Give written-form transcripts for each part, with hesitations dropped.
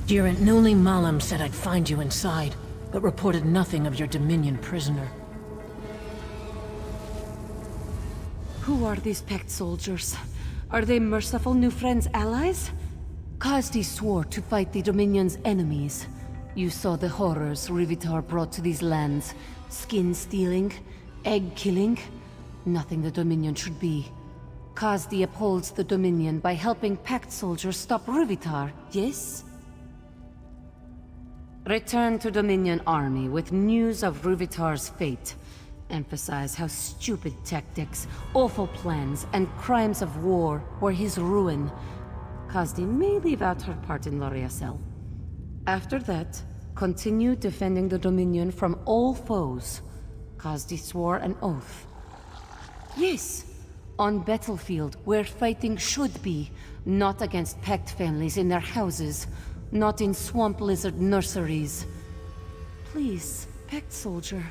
Girant Newly Malam said I'd find you inside, but reported nothing of your Dominion prisoner. Who are these Pact soldiers? Are they merciful new friends' allies? Khazdi swore to fight the Dominion's enemies. You saw the horrors Rivendell brought to these lands. Skin stealing, egg killing. Nothing the Dominion should be. Khazdi upholds the Dominion by helping Pact soldiers stop Rivendell, yes? Return to Dominion Army with news of Rivendell's fate. Emphasize how stupid tactics, awful plans, and crimes of war were his ruin. Khazdi may leave out her part in Loriasel. After that, continue defending the Dominion from all foes. Khazdi swore an oath. Yes, on battlefield where fighting should be, not against Pact families in their houses. Not in swamp lizard nurseries. Please, Pact soldier,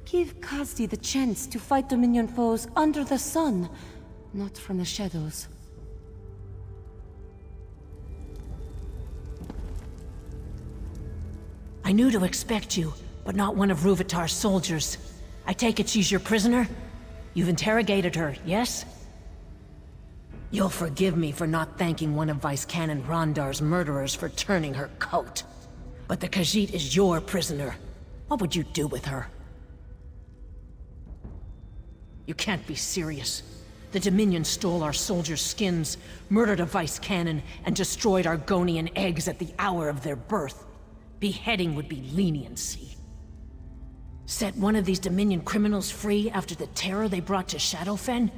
give Khazdi the chance to fight Dominion foes under the sun, not from the shadows. I knew to expect you, but not one of Ruvithar's soldiers. I take it she's your prisoner? You've interrogated her, yes? You'll forgive me for not thanking one of Vice Canon Rondar's murderers for turning her coat. But the Khajiit is your prisoner. What would you do with her? You can't be serious. The Dominion stole our soldiers' skins, murdered a Vice Canon, and destroyed Argonian eggs at the hour of their birth. Beheading would be leniency. Set one of these Dominion criminals free after the terror they brought to Shadowfen?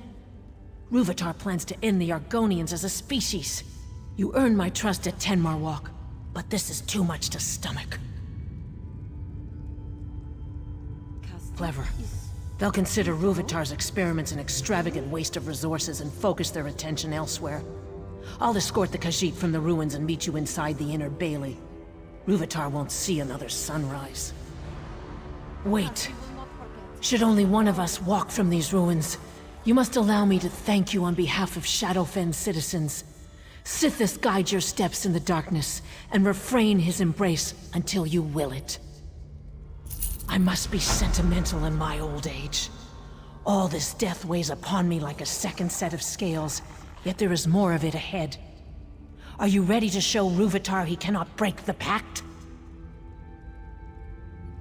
Ruvendell plans to end the Argonians as a species. You earned my trust at Tenmar Walk, but this is too much to stomach. Clever. They'll consider Ruvendell's experiments an extravagant waste of resources and focus their attention elsewhere. I'll escort the Khajiit from the ruins and meet you inside the Inner Bailey. Ruvendell won't see another sunrise. Wait. Should only one of us walk from these ruins, you must allow me to thank you on behalf of Shadowfen citizens. Sithis guide your steps in the darkness, and refrain his embrace until you will it. I must be sentimental in my old age. All this death weighs upon me like a second set of scales, yet there is more of it ahead. Are you ready to show Ruvendell he cannot break the Pact?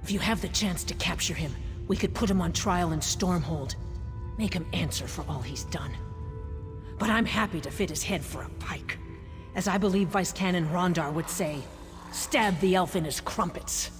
If you have the chance to capture him, we could put him on trial in Stormhold. Make him answer for all he's done. But I'm happy to fit his head for a pike. As I believe Vice Canon Rondar would say, stab the elf in his crumpets.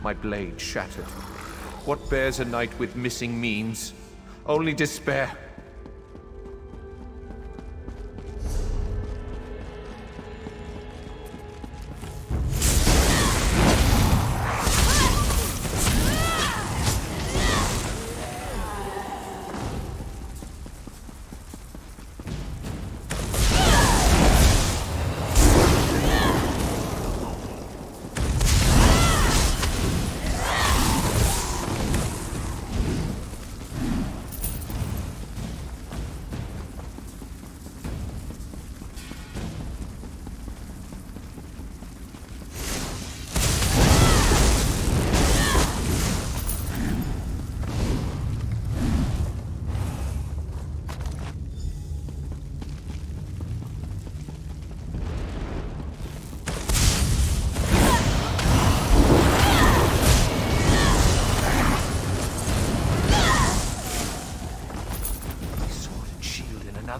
My blade shattered. What bears a knight with missing means? Only despair.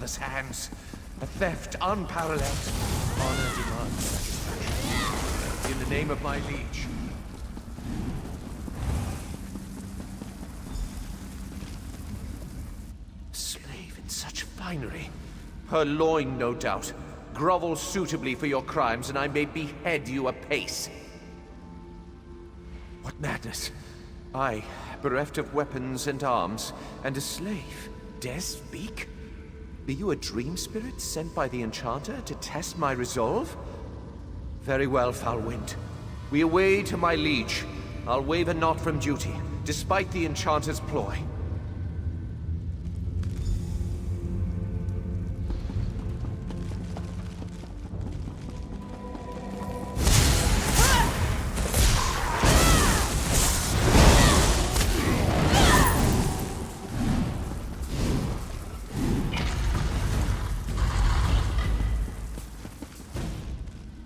other's hands. A theft unparalleled. Honor demands satisfaction. In the name of my liege. A slave in such finery. Her loin, no doubt, grovels suitably for your crimes, and I may behead you apace. What madness! I, bereft of weapons and arms, and a slave, dare speak? Be you a dream spirit sent by the Enchanter to test my resolve? Very well, foul wind. We away to my liege. I'll waver not from duty, despite the Enchanter's ploy.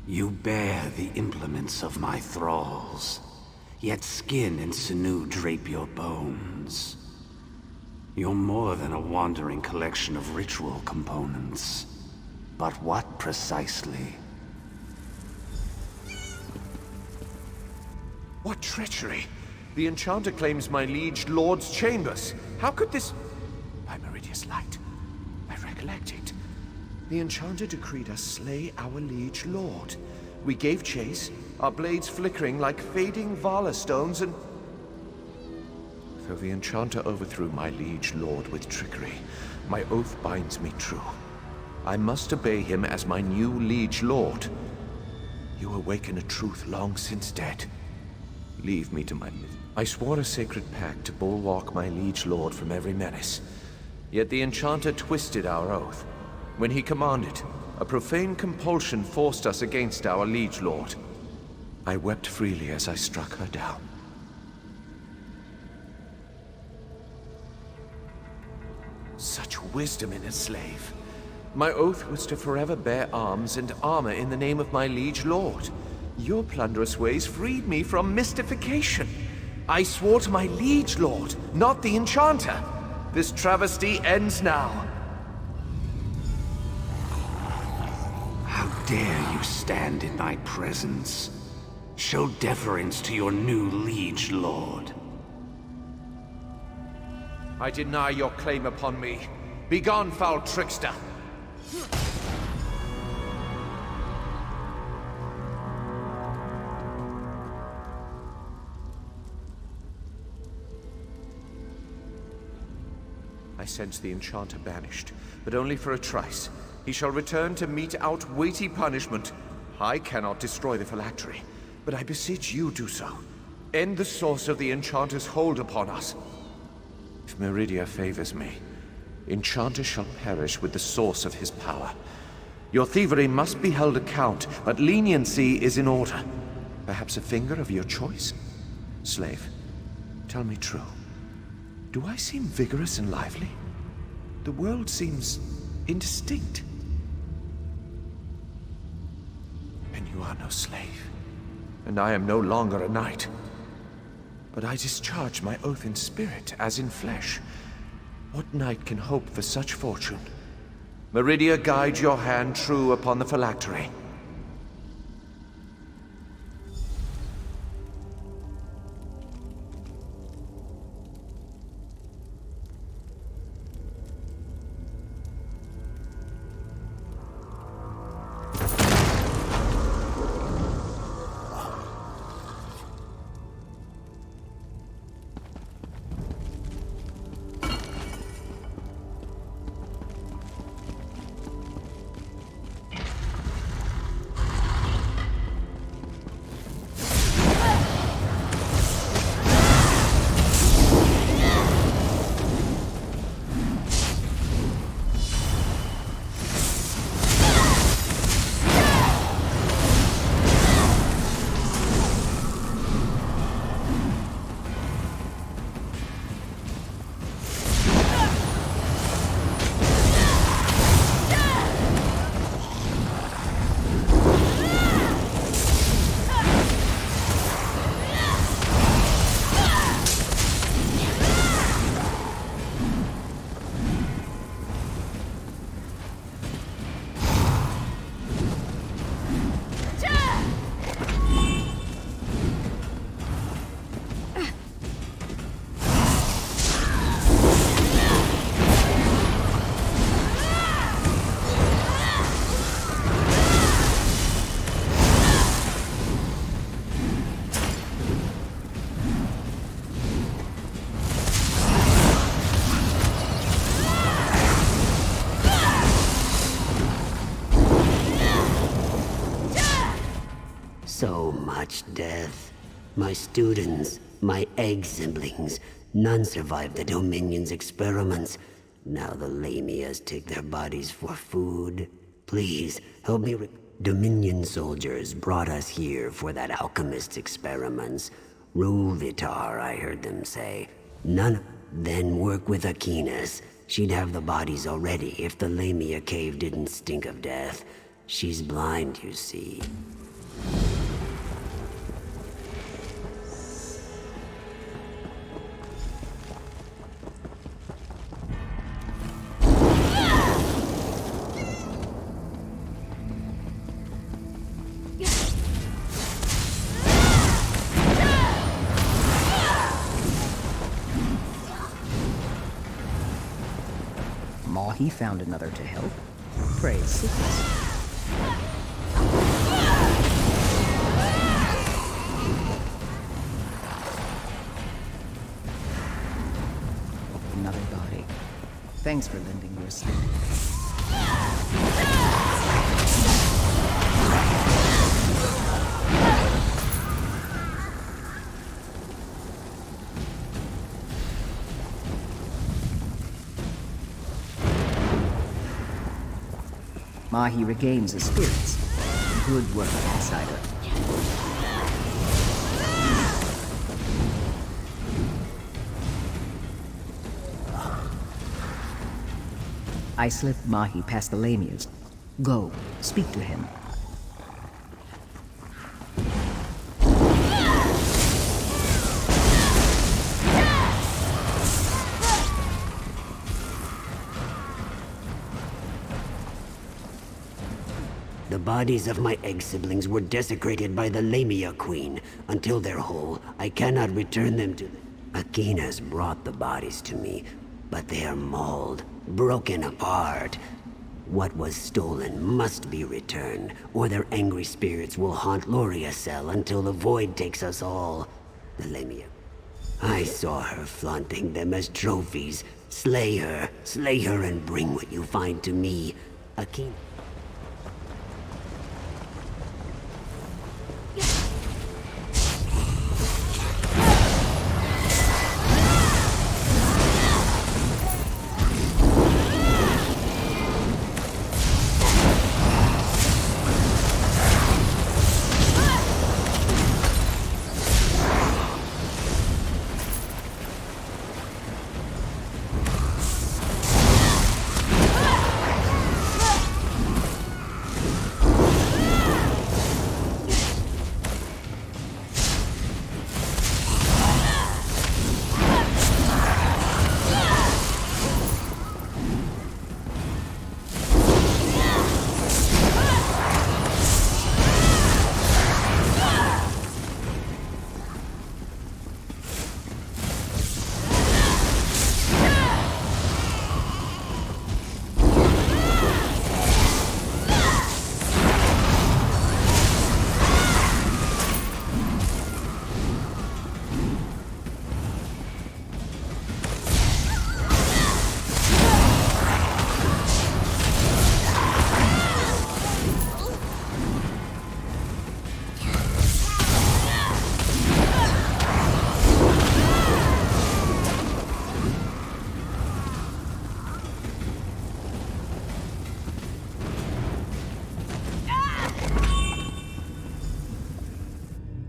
You bear the implements of my thralls, yet skin and sinew drape your bones. You're more than a wandering collection of ritual components. But what precisely? What treachery! The Enchanter claims my liege lord's chambers. How could this... By Meridia's light, I recollect it. The Enchanter decreed us slay our liege lord. We gave chase, our blades flickering like fading Vala stones, and... Though the Enchanter overthrew my liege lord with trickery, my oath binds me true. I must obey him as my new liege lord. You awaken a truth long since dead. Leave me to my mission. I swore a sacred pact to bulwark my liege lord from every menace. Yet the Enchanter twisted our oath. When he commanded, a profane compulsion forced us against our liege lord. I wept freely as I struck her down. Such wisdom in a slave. My oath was to forever bear arms and armor in the name of my liege lord. Your plunderous ways freed me from mystification. I swore to my liege lord, not the Enchanter. This travesty ends now. How dare you stand in my presence? Show deference to your new liege lord. I deny your claim upon me. Begone, foul trickster! I sense the Enchanter banished, but only for a trice. He shall return to mete out weighty punishment. I cannot destroy the phylactery, but I beseech you do so. End the source of the Enchanter's hold upon us. If Meridia favors me, Enchanter shall perish with the source of his power. Your thievery must be held account, but leniency is in order. Perhaps a finger of your choice? Slave, tell me true. Do I seem vigorous and lively? The world seems indistinct. And you are no slave, and I am no longer a knight. But I discharge my oath in spirit as in flesh. What knight can hope for such fortune? Meridia, guide your hand true upon the phylactery. touched death. My students, my egg siblings, none survived the Dominion's experiments. Now the Lamias take their bodies for food. Please, help me Dominion soldiers brought us here for that alchemist's experiments. Ruvitar, I heard them say. Then work with Aquinas. She'd have the bodies already if the Lamia cave didn't stink of death. She's blind, you see. He found another to help. Praise Sickness. Another body. Thanks for lending your sleep. Mahi regains his spirits. Good work, Insider. I slipped Mahi past the Lamias. Go, speak to him. The bodies of my egg siblings were desecrated by the Lamia Queen. Until they're whole, I cannot return them to... Aquinas brought the bodies to me, but they are mauled, broken apart. What was stolen must be returned, or their angry spirits will haunt Loriacel until the void takes us all. The Lamia. I saw her flaunting them as trophies. Slay her and bring what you find to me. Aquinas.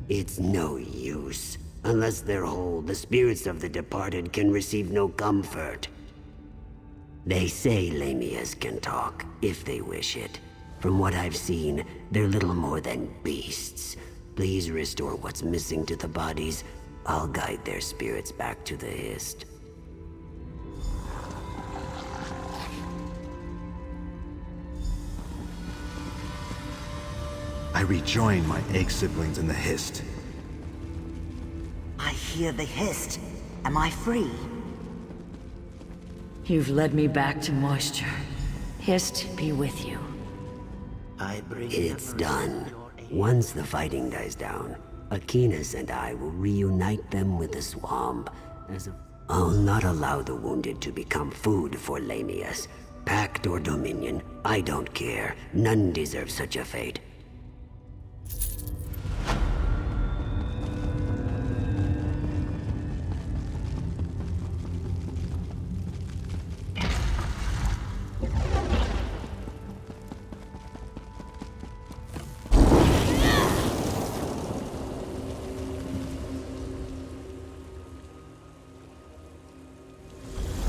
It's no use. Unless they're whole, the spirits of the departed can receive no comfort. They say Lamias can talk, if they wish it. From what I've seen, they're little more than beasts. Please restore what's missing to the bodies. I'll guide their spirits back to the Hist. I rejoin my egg siblings in the Hist. I hear the Hist. Am I free? You've led me back to moisture. Hist be with you. It's done. Once the fighting dies down, Aquinas and I will reunite them with the swamp. I'll not allow the wounded to become food for Lamias. Pact or Dominion, I don't care. None deserve such a fate.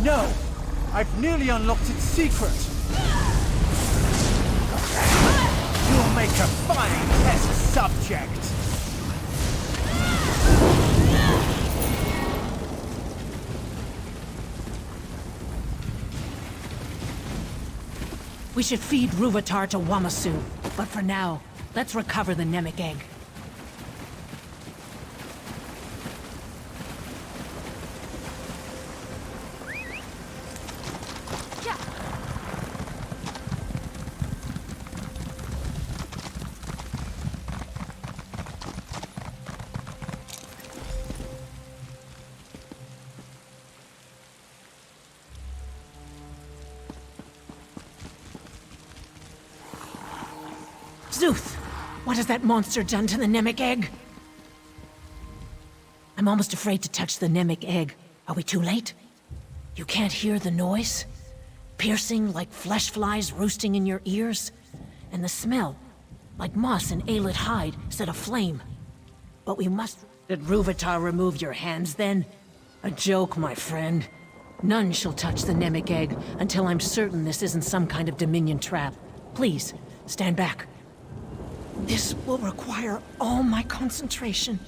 No! I've nearly unlocked its secret! You'll make a fine test subject! We should feed Ruvitar to Wamasu, but for now, let's recover the Nemic egg. Zuth! What has that monster done to the Nemic egg? I'm almost afraid to touch the Nemic egg. Are we too late? You can't hear the noise? Piercing like flesh flies roosting in your ears? And the smell, like moss and aelid hide set aflame. But we must... Did Ruvitar remove your hands then? A joke, my friend. None shall touch the Nemic egg until I'm certain this isn't some kind of Dominion trap. Please, stand back. This will require all my concentration.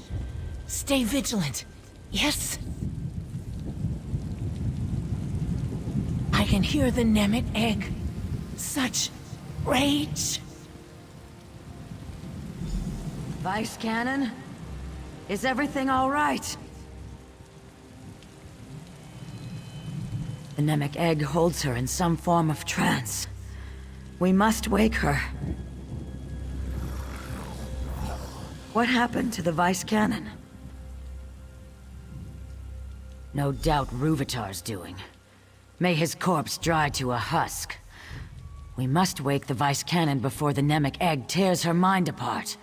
Stay vigilant. Yes? I can hear the Nemic egg. Such rage. Vice Cannon? Is everything all right? The Nemic egg holds her in some form of trance. We must wake her. What happened to the Vice Cannon? No doubt Ruvitar's doing. May his corpse dry to a husk. We must wake the Vice Cannon before the Nemic egg tears her mind apart.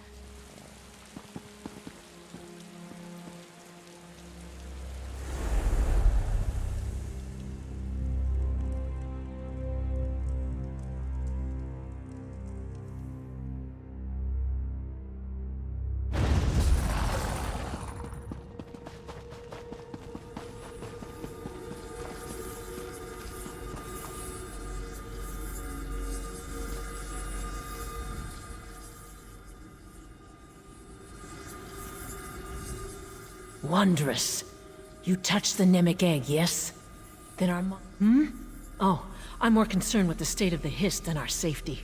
Wondrous. You touched the Nemic egg, yes? Then our Oh, I'm more concerned with the state of the Hist than our safety.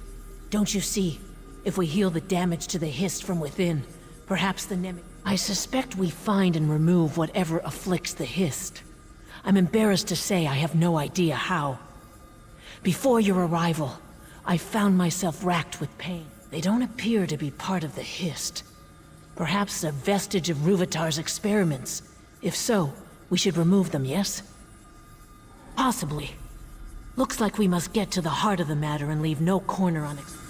Don't you see? If we heal the damage to the Hist from within, perhaps the Nemic... I suspect we find and remove whatever afflicts the Hist. I'm embarrassed to say I have no idea how. Before your arrival, I found myself racked with pain. They don't appear to be part of the Hist. Perhaps a vestige of Ruvitar's experiments. If so, we should remove them, yes? Possibly. Looks like we must get to the heart of the matter and leave no corner unexplored.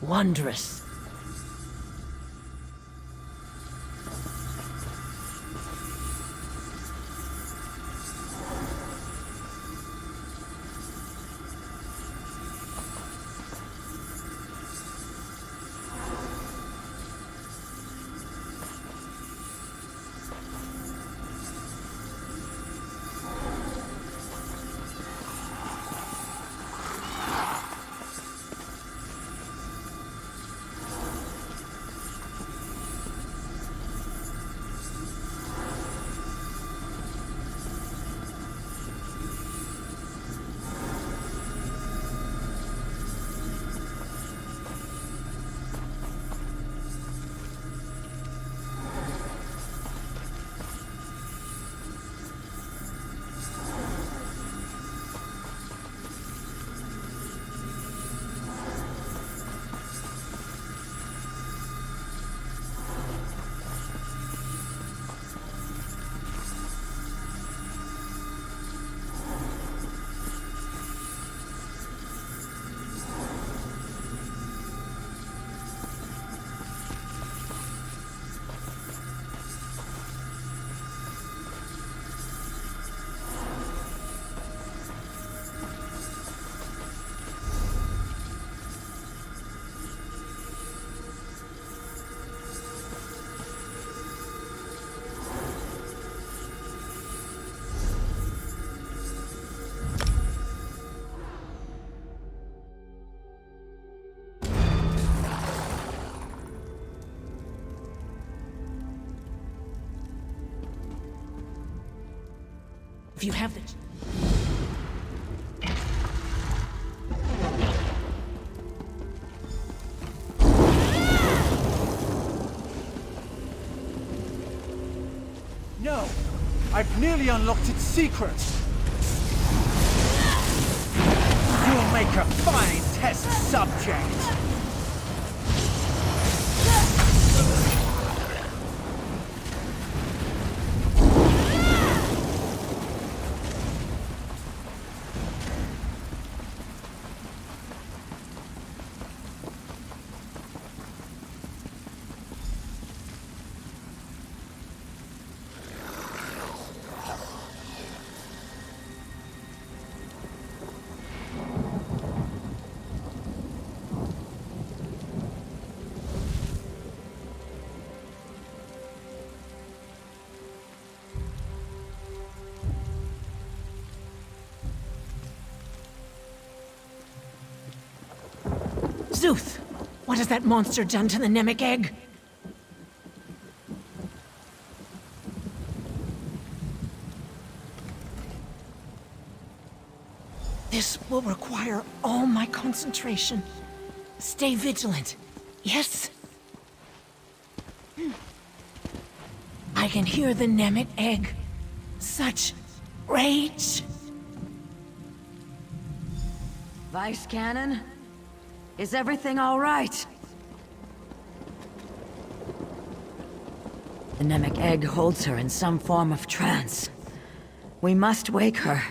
Wondrous. If you have the... No! I've nearly unlocked its secret! You'll make a fine test subject! Zuth! What has that monster done to the Nemic egg? This will require all my concentration. Stay vigilant. Yes? I can hear the Nemic egg. Such rage. Vice Cannon? Is everything all right? The Nemic egg holds her in some form of trance. We must wake her.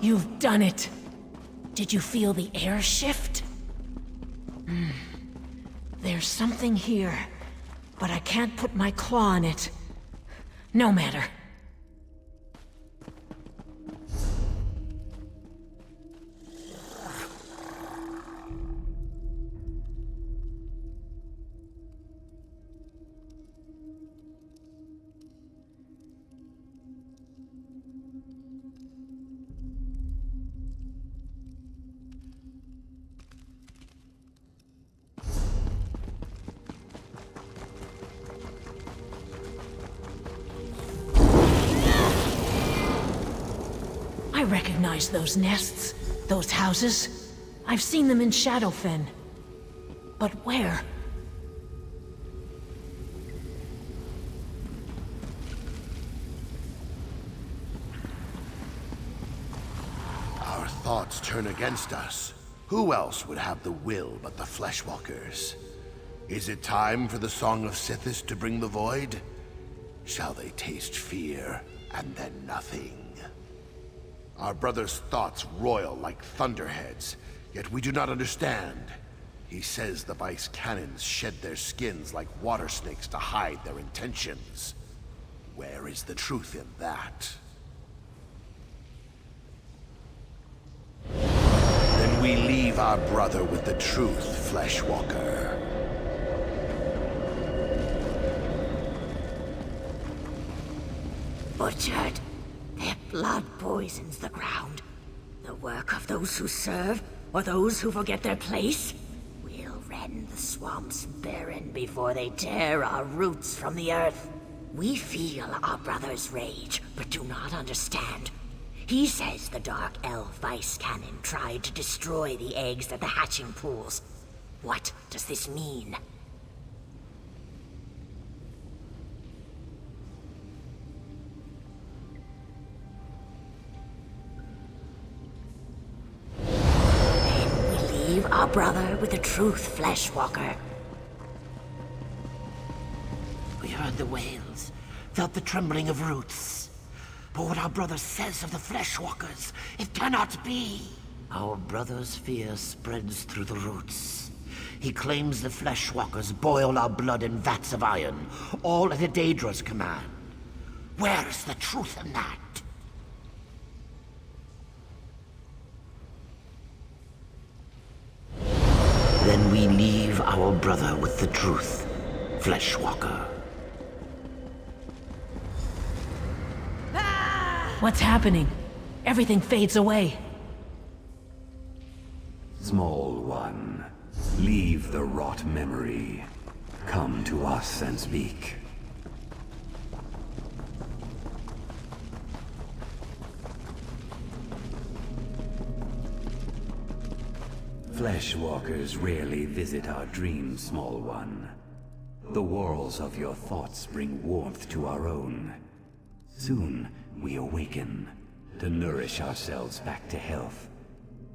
You've done it. Did you feel the air shift? There's something here, but I can't put my claw on it. No matter. I recognize those nests, those houses. I've seen them in Shadowfen. But where? Our thoughts turn against us. Who else would have the will but the Fleshwalkers? Is it time for the Song of Sithis to bring the void? Shall they taste fear, and then nothing? Our brother's thoughts roil like thunderheads, yet we do not understand. He says the Vice Cannons shed their skins like water snakes to hide their intentions. Where is the truth in that? Then we leave our brother with the truth, Fleshwalker. Butchered. Their blood poisons the ground. The work of those who serve, or those who forget their place. We'll rend the swamps barren before they tear our roots from the earth. We feel our brother's rage, but do not understand. He says the Dark Elf Vice Cannon tried to destroy the eggs at the hatching pools. What does this mean? Our brother with the truth, Fleshwalker. We heard the wails, felt the trembling of roots. But what our brother says of the Fleshwalkers, it cannot be. Our brother's fear spreads through the roots. He claims the Fleshwalkers boil our blood in vats of iron, all at Daedra's command. Where is the truth in that? Then we leave our brother with the truth, Fleshwalker. What's happening? Everything fades away. Small one, leave the rot memory. Come to us and speak. Fleshwalkers rarely visit our dreams, small one. The walls of your thoughts bring warmth to our own. Soon we awaken, to nourish ourselves back to health.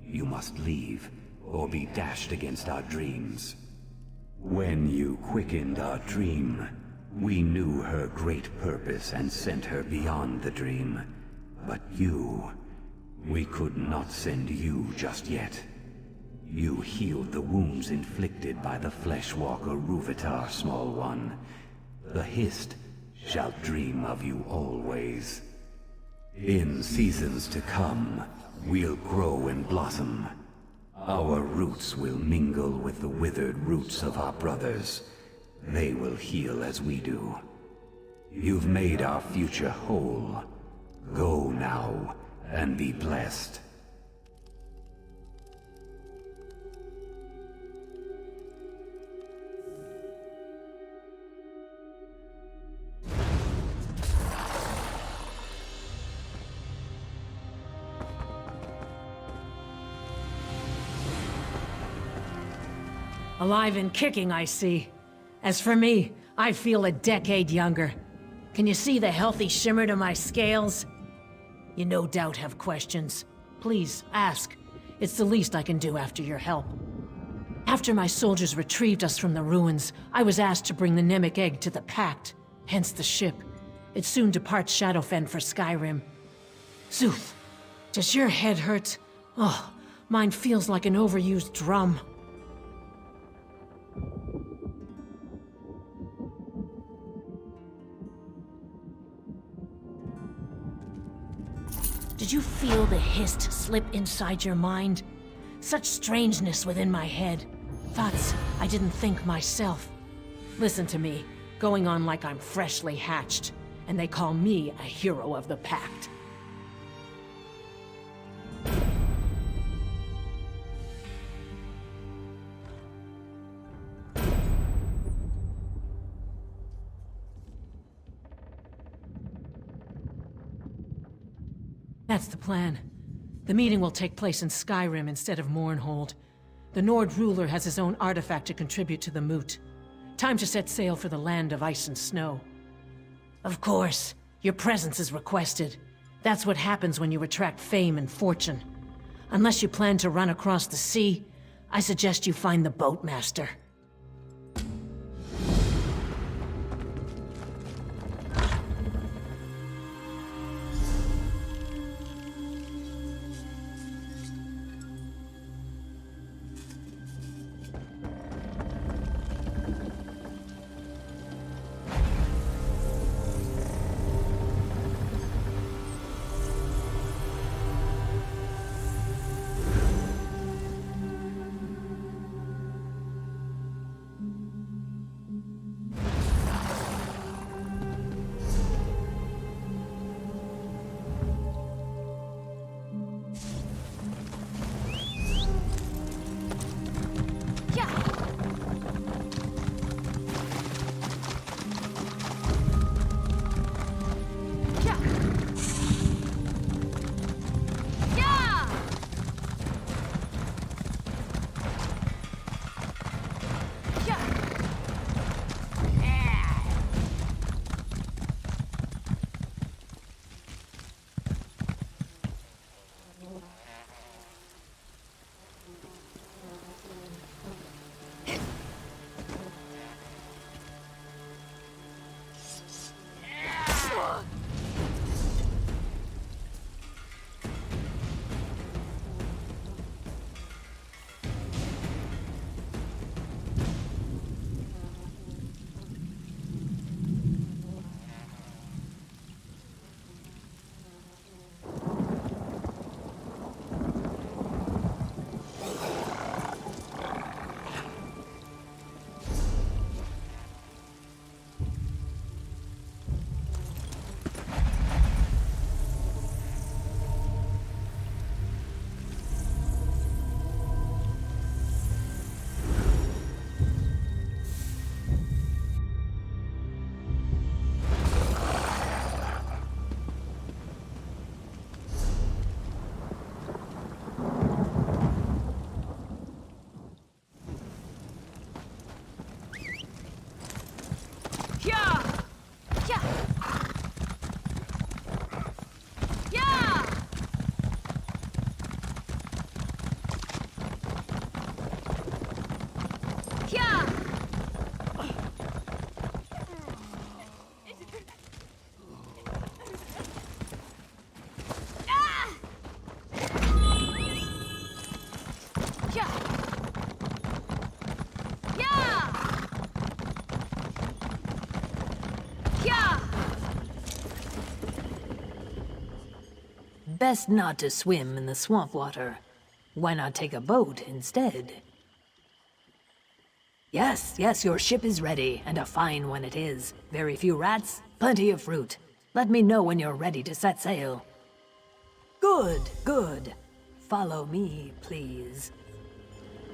You must leave, or be dashed against our dreams. When you quickened our dream, we knew her great purpose and sent her beyond the dream. But you, we could not send you just yet. You healed the wounds inflicted by the Fleshwalker Rúvitar, small one. The Hist shall dream of you always. In seasons to come, we'll grow and blossom. Our roots will mingle with the withered roots of our brothers. They will heal as we do. You've made our future whole. Go now, and be blessed. Alive and kicking, I see. As for me, I feel a decade younger. Can you see the healthy shimmer to my scales? You no doubt have questions. Please, ask. It's the least I can do after your help. After my soldiers retrieved us from the ruins, I was asked to bring the Nemic egg to the Pact, hence the ship. It soon departs Shadowfen for Skyrim. Zuth, Does your head hurt? Oh, mine feels like an overused drum. Did you feel the hist slip inside your mind? Such strangeness within my head. Thoughts I didn't think myself. Listen to me, going on like I'm freshly hatched, and they call me a hero of the Pact. That's the plan. The meeting will take place in Skyrim instead of Mournhold. The Nord ruler has his own artifact to contribute to the moot. Time to set sail for the land of ice and snow. Of course, your presence is requested. That's what happens when you attract fame and fortune. Unless you plan to run across the sea, I suggest you find the boatmaster. Best not to swim in the swamp water. Why not take a boat instead? Yes, your ship is ready, and a fine one it is. Very few rats, plenty of fruit. Let me know when you're ready to set sail. Good. Follow me, please.